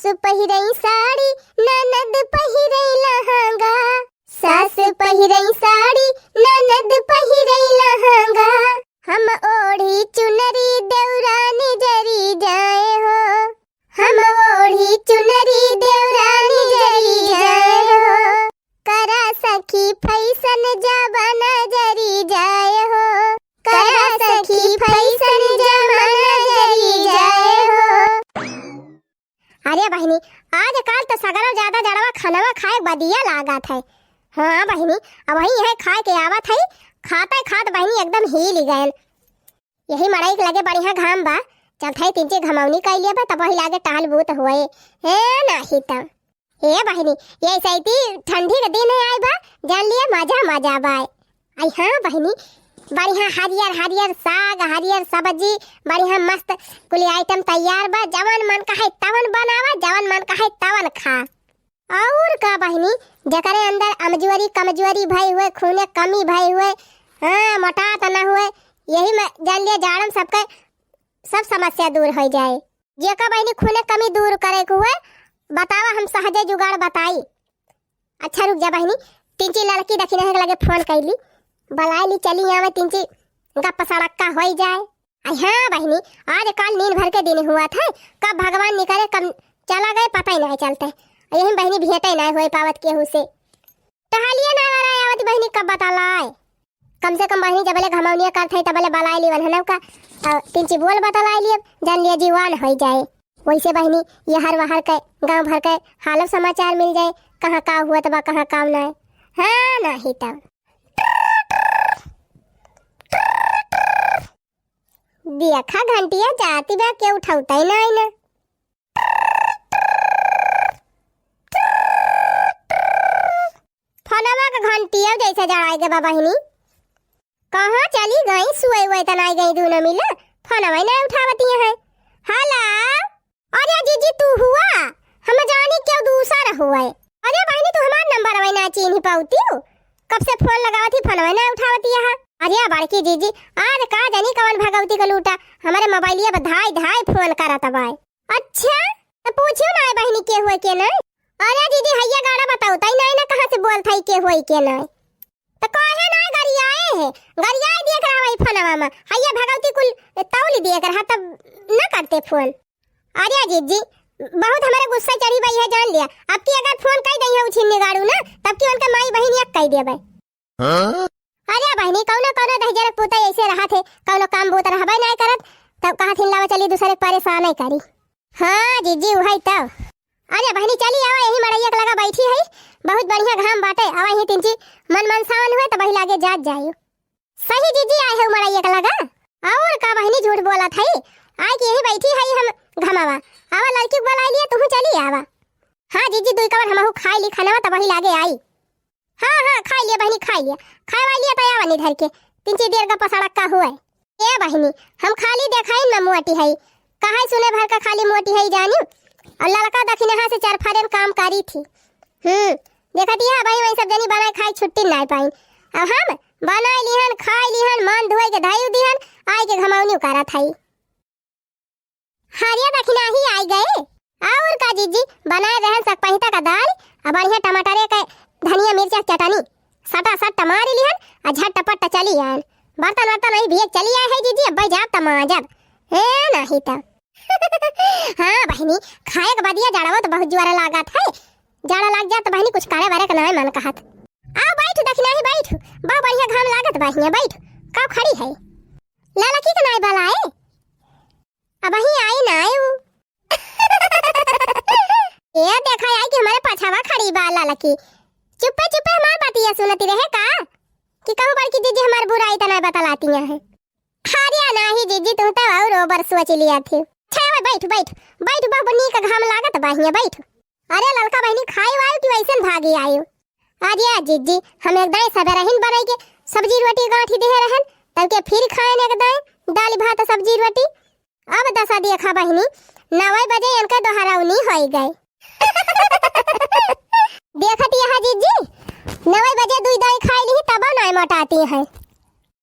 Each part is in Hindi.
पहिरई साड़ी ननद पहिरई लहंगा, सास पहिरई साड़ी ननद पहिरई लहंगा, हम ओढ़ी चुनरी देवरानी जरी जाए हो, हम ओढ़ी चुनरी देवरानी जरी जाए हो, करा सखी फैसन जबाना जरी जाए हो, करा सखी फैसन जबाना जरी जाए हो। अरे बहनी आजकल तो सगरो ज्यादा जड़वा खानवा खाए बदिया लागत है। हाँ बहनी अब वही है खाए के आवत है, खाते खात बहनी एकदम हिल गए। यही मड़ई के लगे बढ़िया घाम बा, चल थे तीन चार घमौनी कर लिया बा, तब वही लागे टहल बूत हुए है नहीं तब। ए बहनी ये सैती ठंडी के दिन है आई बा, जान लिए मजा मजा बा आई। हाँ बहनी बढ़िया हरियर हरियर साग हरियर सब्जी बढ़िया मस्त कुली आइटम तैयार बा, जवन मन का है तवन बनावा, जवन मन का है तवन खा। और का बहनी जकरे अंदर अमजोरी कमजोरी भई हुए, खूने कमी भई हुए, हाँ मोटा तो ना हुए, यही में जान लिया जाड़म सबके सब समस्या दूर हो जाए। जेका बहनी खूने कमी दूर करे को हुए बतावा, हम सहजे जुगाड़ बताई। अच्छा रुक जा बहनी, तीन चार लड़की दखिने के लगे फोन कैली, बलाई ली चली यहाँ में तीन चार गप सड़क्का हो जाए। हाँ बहनी आज कल नींद भर के दिन हुआ था, कब भगवान निकले कब चला गए पता ही नहीं चलते। यही बहनी भेटे नहीं हुए पावत केहू से, टहलिए ना वाला आवत बहनी कब बतालाए। कम से कम बहनी जबले घमौनिया करते तबले बलाई ली वनहनव का तीन चार बोल बतलाई लिए, जान लिया जीवान हो जाए। वैसे बहनी ये हर वहर के गाँव भर के हाल समाचार मिल जाए, कहाँ का हुआ तबा कहाँ काम ना है। हाँ नहीं तब देखा घंटिया जाती बा के उठाता ही नहीं ना। फनवा का घंटिया जैसे जड़ाई के बाबा हिनी कहाँ चली गई, सुई हुए तनाई गई दूना मिला, फनवा ही नहीं उठावती है। हाला अरे जीजी तू हुआ, हम जानी क्यों दूसरा हुआ है। अरे बहनी तू हमारा नंबर अवे ना चीन ही पाउती हो, कब से फोन लगावती फनवा नहीं उठावती है। अरे बड़की जीजी आज का जानी कवन भगवती का लूटा हमारे मोबाइलिया पर धाई धाई फोन करा तबाय। अच्छा तो पूछियो ना बहनी के हुए के नहीं। अरे जीजी हैया गाना बताओ तई नहीं ना कहां से बोल थई के हुए के नहीं, तो काहे ना गरियाए है, गरियाए देख रहा है फोनवा में, हैया भगवती कुल तौली देख रहा तब ना करते फोन। अरे जीजी बहुत हमारे गुस्सा चढ़ी गई है जान लिया, अब की अगर फोन कई दई है उछिन गाड़ू ना तब की उनका माई बहन एक कह देबे। अरे बहनी कौनो कौनो दहजर पुता ऐसे रहा थे, कौनो काम बहुत रहबे नहीं करत, तब कहा थी लावा चली दूसरे परेशान नहीं करी। हाँ जीजी वही तब। अरे बहनी चली आवा, यही मड़ैया के लगा बैठी है, बहुत बढ़िया घाम बाटे, आवा यही तीन ची मन मन सावन हुए तो वही लागे जात जाइयो। सही जीजी आए है मड़ैया के लगा, और का बहनी झूठ बोला थी, आई कि यही बैठी है हम घमावा, आवा लड़की को बुला लिए तू चली आवा। हाँ जीजी दुई कवर हमहु खाई ली खाना तब वही लागे आई। हाँ हाँ खाई लिया बहनी खाई लिया, खावा लिया तो आवा निधर के तीन चार देर का पसड़क्का हुआ। ए बहनी हम खाली देखाई न मोटी है, कहां सुने भर का खाली मोटी है जानी, और लड़का दखिने हां से चार फरेन काम करी थी। देखती है भाई वही सब जनी बनाए खाई छुट्टी नहीं पाई, अब हम बनाए लिहन खाई लिहन मन धोए के धाई दिहन आई के घमौनी करा थाई। हरिया दखिना ही आई गए, और का जीजी बनाए रहन सक पहिता का दाल, अब बढ़िया टमाटरे के धनिया मिर्चा चटनी सटा सट टमारी लिहन आ झटपट चली आन, बर्तन वर्तन नहीं भेज चली आए है जीजी, अब जाब तमाजब है नहीं तब। हाँ बहनी खाए के बदिया जड़वा तो बहुत जुआरा लागत है, जाड़ा लाग जा तो बहनी कुछ करे बारे का नहीं मन कहत। आओ बैठ दखिना ही बैठ, बहुत बढ़िया घाम लागत बहनिया बैठ, कब खड़ी है लड़की का नहीं बलाए, अब ही आई ना आयु। ये देखा आई कि हमारे पछावा खड़ी बा लड़की, चुप्पे चुप्पे हमार बातिया सुनती रहे का कि कहूं बड़की जीजी हमार बुराई तना बतलाती है। हारिया नहीं जीजी तुम तो और ओवर सोच लिया थी। अच्छा बैठ बैठ बैठ बनी का घाम लागत बहिया बैठ। अरे लड़का बहनी खाई वाई कि वैसे भागी आयु। अरे जीजी हम एक दाई सबे रहन बनाई के सब्जी रोटी गांठी दे रहन, तब के फिर खाए ने दाई दाल भात सब्जी रोटी, अब दसा देखा बहनी 9 बजे इनका दोहराउनी हो गए। देखती है जीजी 9 बजे दुई दाई खाई ली तब नहीं मोटाती है।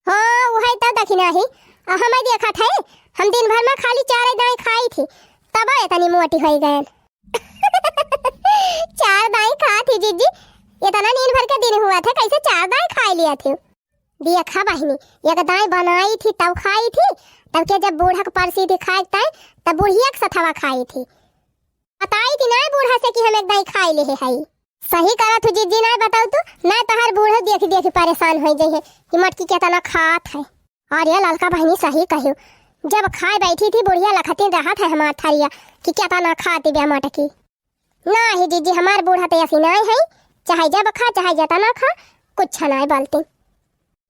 हाँ वही तब दखिना ही हम देखा थे, हम दिन भर में खाली 4 दाई खाई थी तब इतनी मोटी हो गए। चार दाई खा थी जीजी। इतना नींद भर के दिन हुआ था, कैसे चार दाई खा लिया थे? दिया खा बहनी, एक दाई बनाई थी तब खाई थी, तब के जब बूढ़ा के परसी थी खाए तब बुढ़िया के सथवा खाई थी। बताई थी ना बूढ़ा से कि हम एक दाई खाई ले है। सही करा तू जीजी, ना बताऊ तू ना तहार बूढ़ा देख देख परेशान हो जाए कि मटकी के तना खात है। और ये ललका बहनी सही कहियो, जब खाए बैठी थी बुढ़िया लखतीन रहा था हमार थारिया कि क्या तना खाती बे मटकी। ना ही जीजी, हमार बूढ़ा तो ऐसी नहीं है, चाहे जब खा चाहे जता ना खा कुछ नहीं बोलती।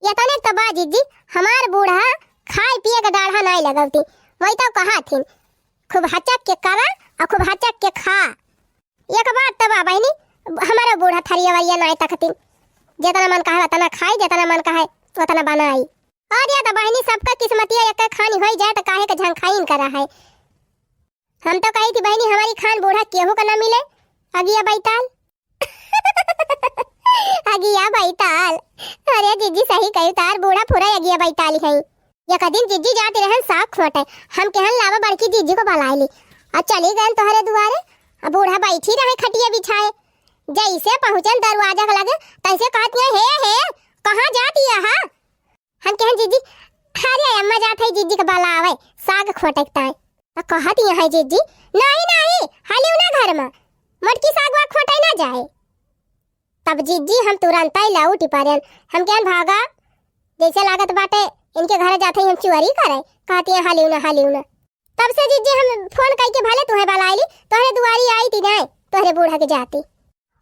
ये तने तो बा जीजी, हमार बूढ़ा खाए पिए का डाढ़ा नहीं लगवती। वही तो कहा थी खूब हचक के करा और खूब हचक के खा। एक बात तबा बहनी, हमारा बूढ़ा थरिया वरिया नहीं तकती, जितना मन कहे उतना खाई, जितना मन कहे उतना बनाई। और या तो बहनी सबका किस्मतिया एक खानी हो जाए तो काहे का झंखाइन करा है। हम तो कही थी बहनी हमारी खान बूढ़ा केहू का ना मिले, अगिया बैताल अगिया बैताल। अरे जीजी सही कही, तार बूढ़ा पूरा अगिया बैताल है। एक दिन जीजी जाते रहन साग खोटे, हम कहन लावा बड़की जीजी को बुला ली और चली गए तोहरे दुआरे। अब बूढ़ा बैठी रहे खटिया बिछाए, जैसे पहुंचन दरवाजा के लगे तैसे कहती है कहाँ जाती है? हम कहन जीजी अरे अम्मा जात है जीजी के बुलावे साग खोटकता है। तो कहती है जीजी नहीं हालियो ना घर में मटकी साग वा खोटे ना जाए। तब जीजी हम तुरंत ही लौट पारन, हम कहन भागा जैसे लागत बाटे इनके घर जाते हम चोरी करे। कहती है हालियो ना। तब से जीजी हम फोन करके भले तुम्हें बुलाई ली, तोहरे दुआरी आई थी नहीं तोहरे बूढ़ा के जाती।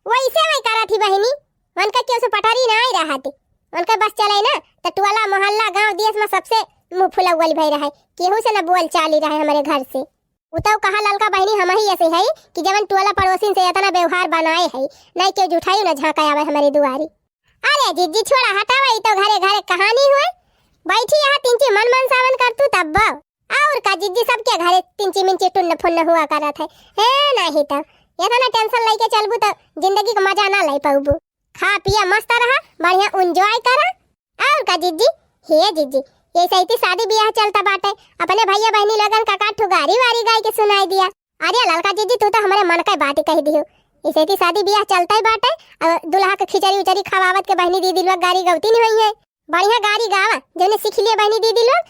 वैसे वही करा थी बहनी, उनका क्यों से पटारी ना आई रहा थी, उनका बस चले ना तो टोला मोहल्ला गांव देश में सबसे मुंह फुला उगल भई रहा है, केहू से न बोल चाल ही रहा है हमारे घर से। उतो कहा ललका बहनी हम ही ऐसे है कि जवन टोला पड़ोसिन से इतना व्यवहार बनाए है नहीं क्यों जुठाई न झाका आवे हमारी दुआरी। अरे जीजी छोड़ा हटावा, तो घरे कहानी हुए बैठी यहाँ तिंची मन सावन कर तू तब और का जीजी सबके घरे तिंची मिंची टुन्न फुन्न हुआ करत है नहीं तो इतना टेंशन लेके चलबू तो जिंदगी का मजा ना ले पाऊबू। खा पिया मस्त रहा, बढ़िया एंजॉय करा। और का जीजी हे जीजी ऐसे ही शादी ब्याह चलता बाटे, अपने भैया बहनी लगन का काठू गारी वारी गाय के सुनाई दिया। अरे ललका जीजी तू तो हमारे मन का बात कह दियो, ऐसे ही शादी ब्याह चलता ही बाटे और दुल्हा के खिचड़ी उचड़ी खवावत के बहनी दीदी लोग गारी गवती नहीं हुई है। बढ़िया गारी गावा जने सीख लिए बहनी दीदी लोग,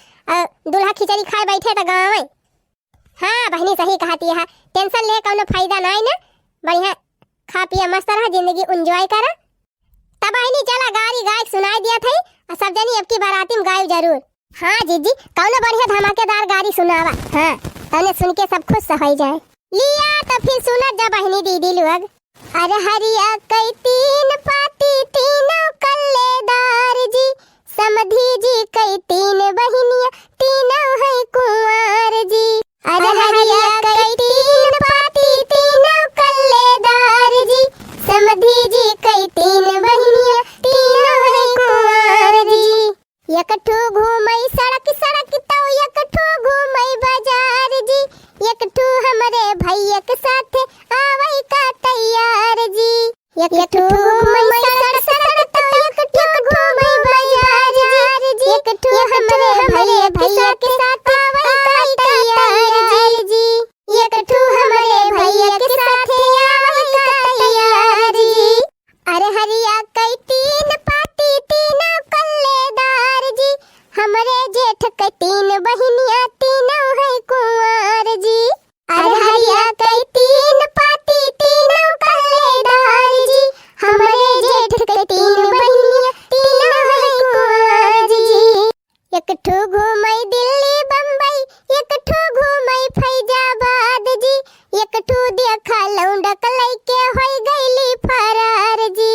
दुल्हा खिचड़ी खाए बैठे तो गावे। हाँ बहनी सही कहती है, टेंशन ले कोनो फायदा नहीं ना, बढ़िया खा पिया मस्त रहा, जिंदगी एंजॉय करा। तब बहनी चला गारी गाय सुनाई दिया था और सब जनी अब की बाराती में गाय जरूर। हाँ जीजी कौनो बढ़िया धमाकेदार गारी सुनावा, हाँ तने सुन के सब खुश हो जाए। लिया तो फिर सुना जा बहनी दीदी लोग। अरे हरिया कई तीन पाती तीनों कल्लेदार जी, समधी जी कई तीन बहनिया तीनों है कुंवर जी। अरे हरिया कई तीन पाती तीनों कल्लेदार जी, समधी जी कई तीन बहनिया तीनों है कुंवर जी। एकठू घूमई सड़क सड़क तो एकठू घूमई बाजार जी, एकठू हमरे भैया के साथ आवई का तैयार जी। एकठू घूमई सड़क सड़क तो एकठू घूमई बाजार जी, एकठू हमरे भैया के साथ आवई का तैयार जी, एकठू हमरे भैया के साथ आवई का तैयार जी। अरे हरिया कई तीन पाती तीनों कल्लेदार जी, हमरे जेठ के तीन बहनिया तीनों है कुंवर जी। अरे हरिया कई तीन पाती तीनों कल्लेदार जी, हमरे जेठ के तीन बहनिया तीनों है कुंवर जी। एकठू घूमई दिल्ली बम्बई, एकठू घूमई फैजाबाद जी, एकठू देखा लौंडक लइके होई गईली फरार जी।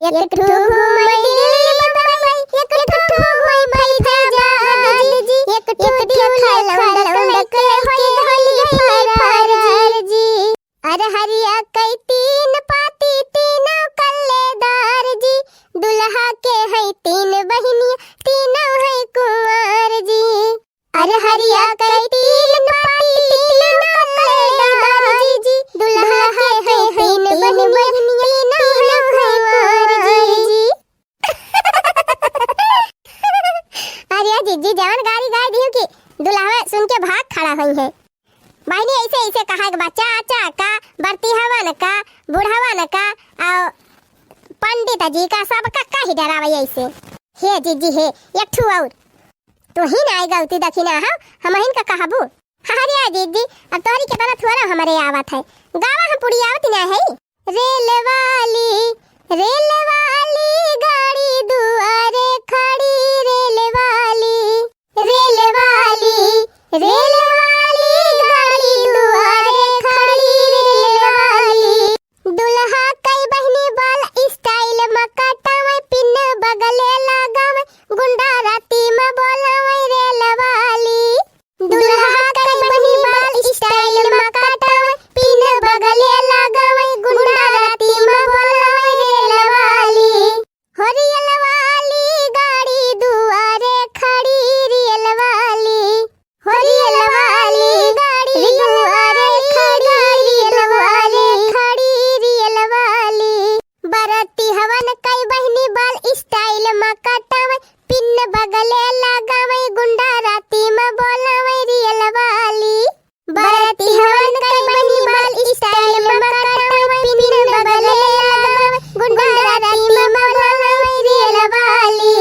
एकठू घूमई दिल्ली बम्बई, एकठू घूमई फैजाबाद जी, एकठू देखा लौंडक होई गईली फरार जी। अरे हरिया कई तीन पाती तीनों कल्लेदार जी, दुल्हा के है तीन बहनिया तीनों है कुंवर जी। अरे हरिया कई तीन पाती तीनों कल्लेदार बहनी ऐसे ऐसे कहा के बच्चा चाचा का बरती हवन का बुढ़ावा न का और पंडित जी का सब का ही डरावे ऐसे। हे जीजी हे एक ठू और तो ही ना आई गलती दखिना हम हिन का कहबू। हरे जीजी अब तोरी के तना थोड़ा हमारे आवत है गावा हम पूरी आवत ना है। रेल वाली गाड़ी दुआरे खड़ी रेल वाली गाड़ी दुआरे खड़ी रेल वाली। दुल्हा कई बहनी बाल स्टाइल में कटावे पिन बगले लगावे गुंडा राती में बोलावे रेल वाली। दुल्हा कई बहनी बाल स्टाइल में कटावे पिन बगले लगावे गुंडा राती में बोलावे रेल वाली। हो रेल वाली गाड़ी दुआरे खड़ी रेल वाली। हो रेल वाली गाड़ी दुआरे खड़ी रेल वाली। बरती हवन कई बहनी बाल स्टाइल में कटावे पिन बगले लगावे गुंडा राती में बोलावे रेल वाली। बरती हवन कई बहनी बाल स्टाइल में कटावे पिन बगले लगावे गुंडा राती में बोलावे रेल वाली।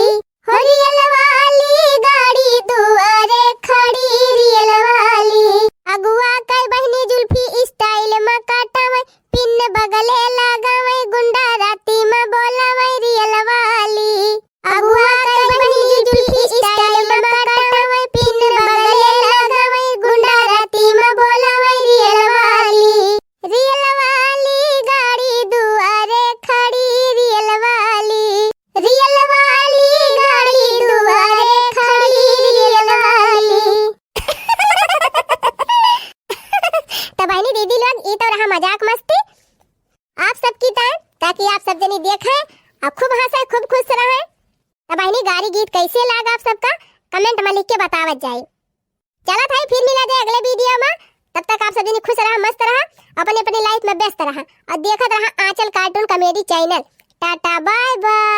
हो रेल वाली गाड़ी दुआरे खड़ी रेल वाली। अगुआ कई बहनी जुल्फी स्टाइल में कटावे पिन बगले लगावे गुंडा राती में बोलावे रेल वाली। अगुआ कई बहनी जुल्फी स्टाइल में कटावे पिन बगले लगावे गुंडा राती में बोलावे रेल वाली। रेल वाली गाड़ी दुआरे खड़ी रेल वाली। रेल वाली गाड़ी दुआरे खड़ी रेल वाली। तो बहनी दीदी लोग ये तो रहा मजाक मस्ती आप सबकी ताकि आप सब जनी देखें और खूब हंसे खूब खुश रहें। तो बहनी गारी गीत कैसे लगा आप सबका कमेंट में लिख के बतावत जाए। चला था फिर मिला जाए अगले वीडियो में। तब तक आप सब जनी खुश रहा मस्त रहा अपने अपने लाइफ में व्यस्त रहा और देखत रहा Aanchal cartoon comedy channel. Tata bye bye.